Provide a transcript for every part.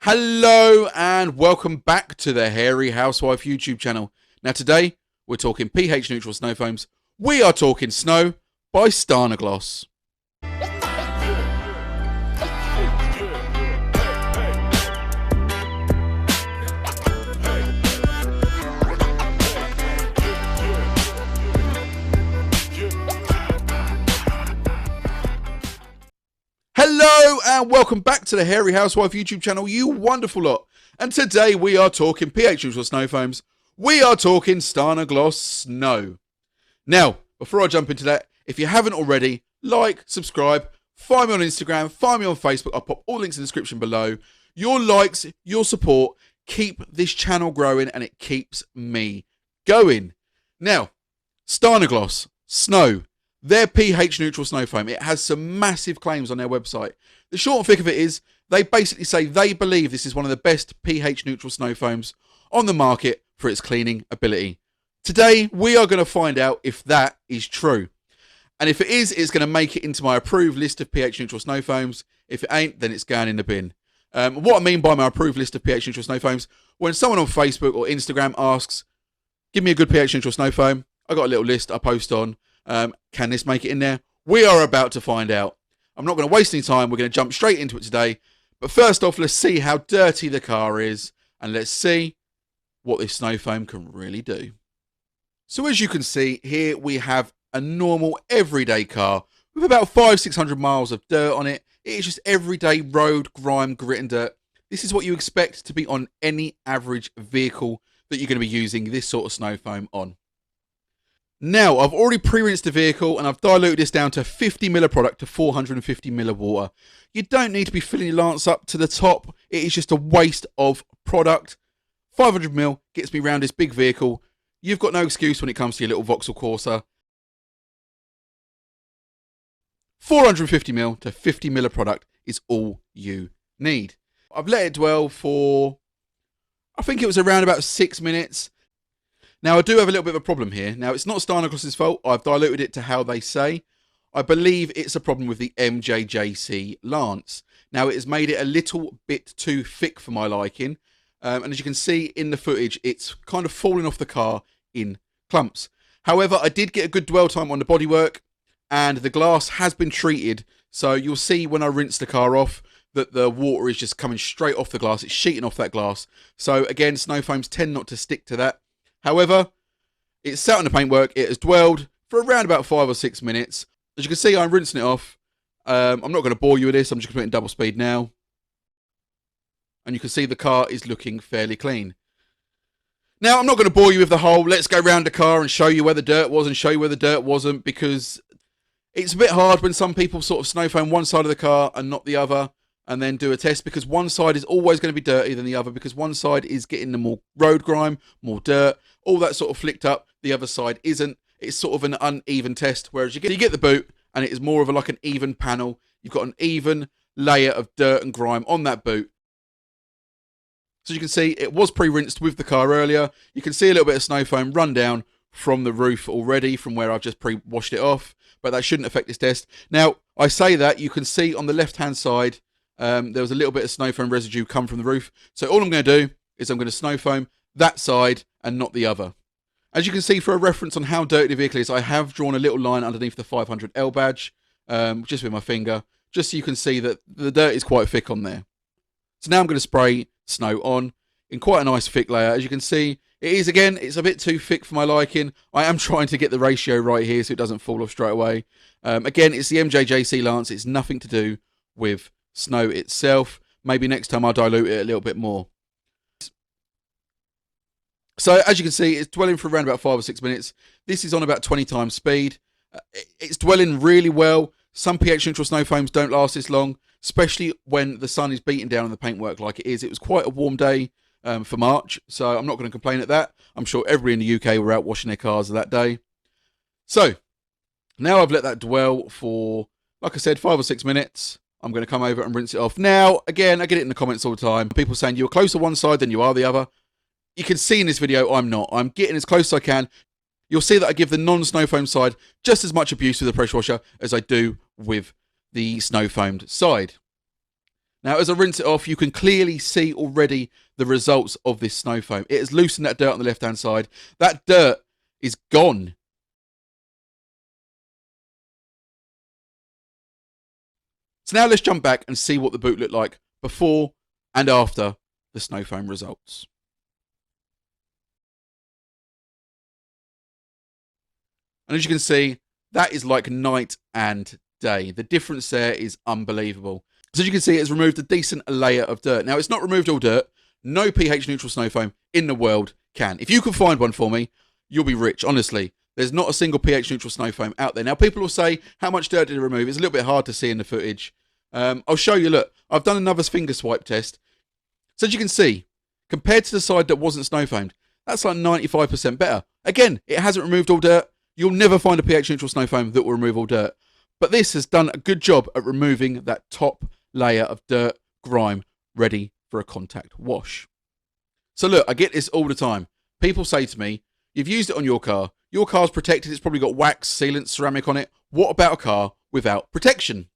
Hello and welcome back to the Hairy Housewife YouTube channel. Now today we're talking pH neutral snow foams. We are talking Snow by Stjarnagloss. Hello and welcome back to the Hairy Housewife YouTube channel, you wonderful lot. And today we are talking pH neutral snow foams. We are talking Stjarnagloss Snow. Now, before I jump into that, if you haven't already, like, subscribe, find me on Instagram, find me on Facebook. I'll pop all links in the description below. Your likes, your support keep this channel growing and it keeps me going. Now, Stjarnagloss Snow. Their pH neutral snow foam, it has some massive claims on their website. The short and thick of it is, they basically say they believe this is one of the best pH neutral snow foams on the market for its cleaning ability. Today, we are going to find out if that is true. And if it is, it's going to make it into my approved list of pH neutral snow foams. If it ain't, then it's going in the bin. What I mean by my approved list of pH neutral snow foams, when someone on Facebook or Instagram asks, give me a good pH neutral snow foam, I got a little list I post on. Can this make it in there? We are about to find out. I'm not going to waste any time. We're going to jump straight into it today. But first off, let's see how dirty the car is. And let's see what this snow foam can really do. So as you can see, here we have a normal everyday car with about 500-600 miles of dirt on it. It is just everyday road, grime, grit and dirt. This is what you expect to be on any average vehicle that you're going to be using this sort of snow foam on. Now, I've already pre-rinsed the vehicle and I've diluted this down to 50 ml of product to 450 ml of water. You don't need to be filling your lance up to the top. It is just a waste of product. 500 ml gets me around this big vehicle. You've got no excuse when it comes to your little Vauxhall Corsa. 450 ml to 50 ml of product is all you need. I've let it dwell for, I think it was around about 6 minutes. Now, I do have a little bit of a problem here. Now, it's not Stjarnagloss's fault. I've diluted it to how they say. I believe it's a problem with the MJJC lance. Now, it has made it a little bit too thick for my liking. And as you can see in the footage, it's kind of falling off the car in clumps. However, I did get a good dwell time on the bodywork and the glass has been treated. So you'll see when I rinse the car off that the water is just coming straight off the glass. It's sheeting off that glass. So again, snow foams tend not to stick to that. However, it's sat on the paintwork. It has dwelled for around about 5 or 6 minutes. As you can see, I'm rinsing it off. I'm not going to bore you with this. I'm just going to put it in double speed now. And you can see the car is looking fairly clean. Now, I'm not going to bore you with the whole let's go round the car and show you where the dirt was and show you where the dirt wasn't, because it's a bit hard when some people sort of snow foam one side of the car and not the other and then do a test, because one side is always going to be dirtier than the other, because one side is getting the more road grime, more dirt, all that sort of flicked up. The other side isn't. It's sort of an uneven test, whereas you get the boot and it is more of like an even panel. You've got an even layer of dirt and grime on that boot. So you can see it was pre-rinsed with the car earlier. You can see a little bit of snow foam run down from the roof already from where I've just pre-washed it off, but that shouldn't affect this test. Now, I say that, you can see on the left-hand side, there was a little bit of snow foam residue come from the roof. So all I'm going to do is I'm going to snow foam that side and not the other. As you can see, for a reference on how dirty the vehicle is, I have drawn a little line underneath the 500L badge, just with my finger, just so you can see that the dirt is quite thick on there. So now I'm going to spray snow on in quite a nice thick layer. As you can see, it is, again, it's a bit too thick for my liking. I am trying to get the ratio right here so it doesn't fall off straight away. Again, it's the MJJC lance. It's nothing to do with snow itself. Maybe next time I'll dilute it a little bit more. So as you can see, it's dwelling for around about 5 or 6 minutes. This is on about 20 times speed. It's dwelling really well. Some pH neutral snow foams don't last this long, especially when the sun is beating down on the paintwork like it is. It was quite a warm day for March, so I'm not going to complain at that. I'm sure everybody in the UK were out washing their cars that day. So now I've let that dwell for, like I said, 5 or 6 minutes. I'm going to come over and rinse it off. Now, again, I get it in the comments all the time. People saying you're closer one side than you are the other. You can see in this video, I'm not. I'm getting as close as I can. You'll see that I give the non-snow foam side just as much abuse with the pressure washer as I do with the snow foamed side. Now, as I rinse it off, you can clearly see already the results of this snow foam. It has loosened that dirt on the left-hand side. That dirt is gone. So now let's jump back and see what the boot looked like before and after the snow foam results. And as you can see, that is like night and day. The difference there is unbelievable. So as you can see, it's removed a decent layer of dirt. Now, it's not removed all dirt. No pH neutral snow foam in the world can. If you can find one for me, you'll be rich, honestly. There's not a single pH neutral snow foam out there. Now, people will say, how much dirt did it remove? It's a little bit hard to see in the footage. I'll show you, look. I've done another finger swipe test. So as you can see, compared to the side that wasn't snow foamed, that's like 95% better. Again, it hasn't removed all dirt. You'll never find a pH neutral snow foam that will remove all dirt. But this has done a good job at removing that top layer of dirt, grime, ready for a contact wash. So look, I get this all the time. People say to me, you've used it on your car's protected, it's probably got wax, sealant, ceramic on it. What about a car without protection?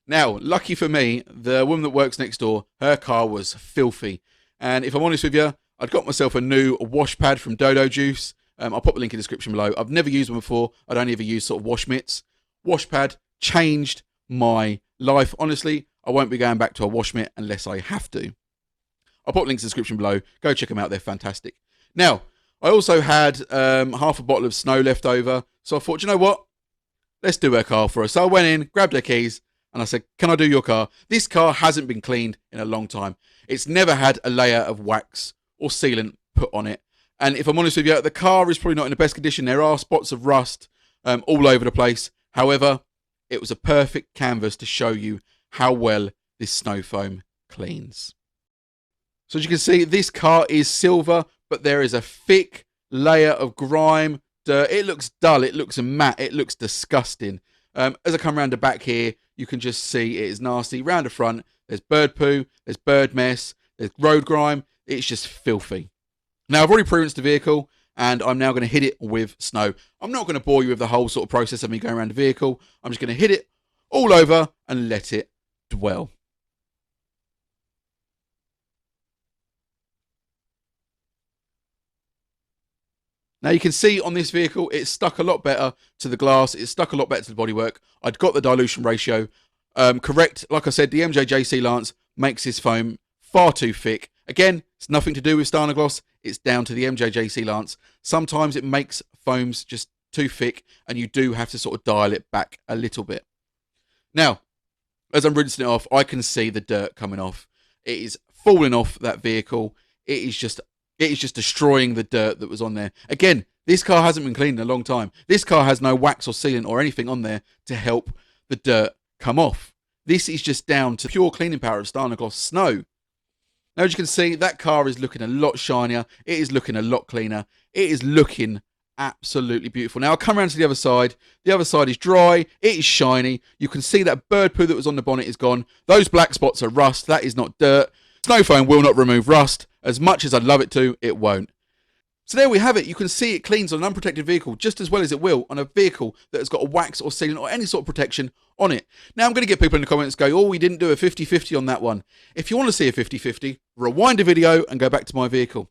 Now, lucky for me, the woman that works next door, her car was filthy. And if I'm honest with you, I'd got myself a new wash pad from Dodo Juice. I'll put the link in the description below. I've never used one before. I'd only ever used sort of wash mitts. Wash pad changed my life. Honestly, I won't be going back to a wash mitt unless I have to. I'll put links in the description below. Go check them out. They're fantastic. Now, I also had half a bottle of snow left over. So I thought, you know what? Let's do her car for her. So I went in, grabbed her keys, and I said, can I do your car? This car hasn't been cleaned in a long time. It's never had a layer of wax or sealant put on it. And if I'm honest with you, the car is probably not in the best condition. There are spots of rust all over the place. However, it was a perfect canvas to show you how well this snow foam cleans. So as you can see, this car is silver, but there is a thick layer of grime, dirt. It looks dull, it looks matte, it looks disgusting. As I come around the back here, you can just see it is nasty. Round the front, there's bird poo, there's bird mess, there's road grime. It's just filthy. Now, I've already pre-rinsed the vehicle, and I'm now going to hit it with snow. I'm not going to bore you with the whole sort of process of me going around the vehicle. I'm just going to hit it all over and let it dwell. Now, you can see on this vehicle, it's stuck a lot better to the glass. It's stuck a lot better to the bodywork. I'd got the dilution ratio correct. Like I said, the MJJC Lance makes this foam far too thick. Again, it's nothing to do with Stjarnagloss. It's down to the MJJC Lance. Sometimes it makes foams just too thick, and you do have to sort of dial it back a little bit. Now, as I'm rinsing it off, I can see the dirt coming off. It is falling off that vehicle. It is just destroying the dirt that was on there. Again, this car hasn't been cleaned in a long time. This car has no wax or sealant or anything on there to help the dirt come off. This is just down to pure cleaning power of Stjarnagloss snow. Now, as you can see, that car is looking a lot shinier. It is looking a lot cleaner. It is looking absolutely beautiful. Now, I'll come around to the other side. The other side is dry. It is shiny. You can see that bird poo that was on the bonnet is gone. Those black spots are rust. That is not dirt. Snow foam will not remove rust. As much as I'd love it to, it won't. So there we have it. You can see it cleans on an unprotected vehicle just as well as it will on a vehicle that has got a wax or sealant or any sort of protection on it. Now, I'm going to get people in the comments go, oh, we didn't do a 50-50 on that one. If you want to see a 50-50, rewind the video and go back to my vehicle.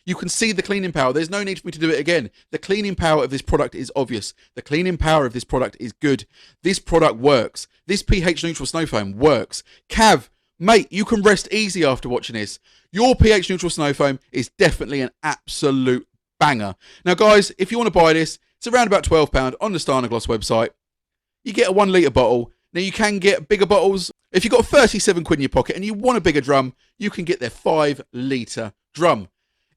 You can see the cleaning power. There's no need for me to do it again. The cleaning power of this product is obvious. The cleaning power of this product is good. This product works. This pH neutral snow foam works. Cav, mate, you can rest easy after watching this. Your pH neutral snow foam is definitely an absolute banger. Now, guys, if you want to buy this, it's around about £12 on the Stjarnagloss website. You get a 1 litre bottle. Now, you can get bigger bottles. If you've got 37 quid in your pocket and you want a bigger drum, you can get their 5 litre drum.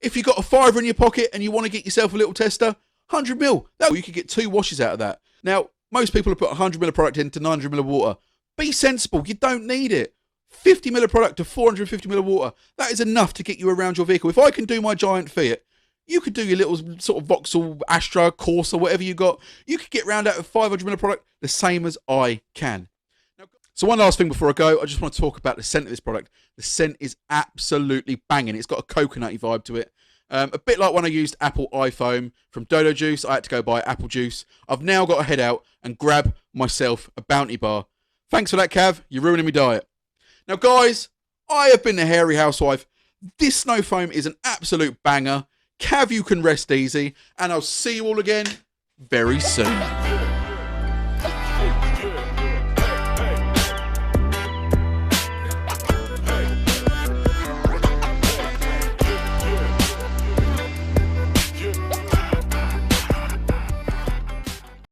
If you've got a £5 in your pocket and you want to get yourself a little tester, 100ml. You could get 2 washes out of that. Now, most people have put 100ml of product into 900ml of water. Be sensible. You don't need it. 50ml of product to 450ml of water. That is enough to get you around your vehicle. If I can do my giant Fiat, you could do your little sort of Vauxhall, Astra, Corsa, whatever you got. You could get round out of 500ml of product the same as I can. Now, so one last thing before I go, I just want to talk about the scent of this product. The scent is absolutely banging. It's got a coconutty vibe to it. A bit like when I used apple eye foam from Dodo Juice, I had to go buy apple juice. I've now got to head out and grab myself a Bounty bar. Thanks for that, Cav. You're ruining my diet. Now, guys, I have been the Hairy Housewife. This snow foam is an absolute banger. Cav, you can rest easy, and I'll see you all again very soon.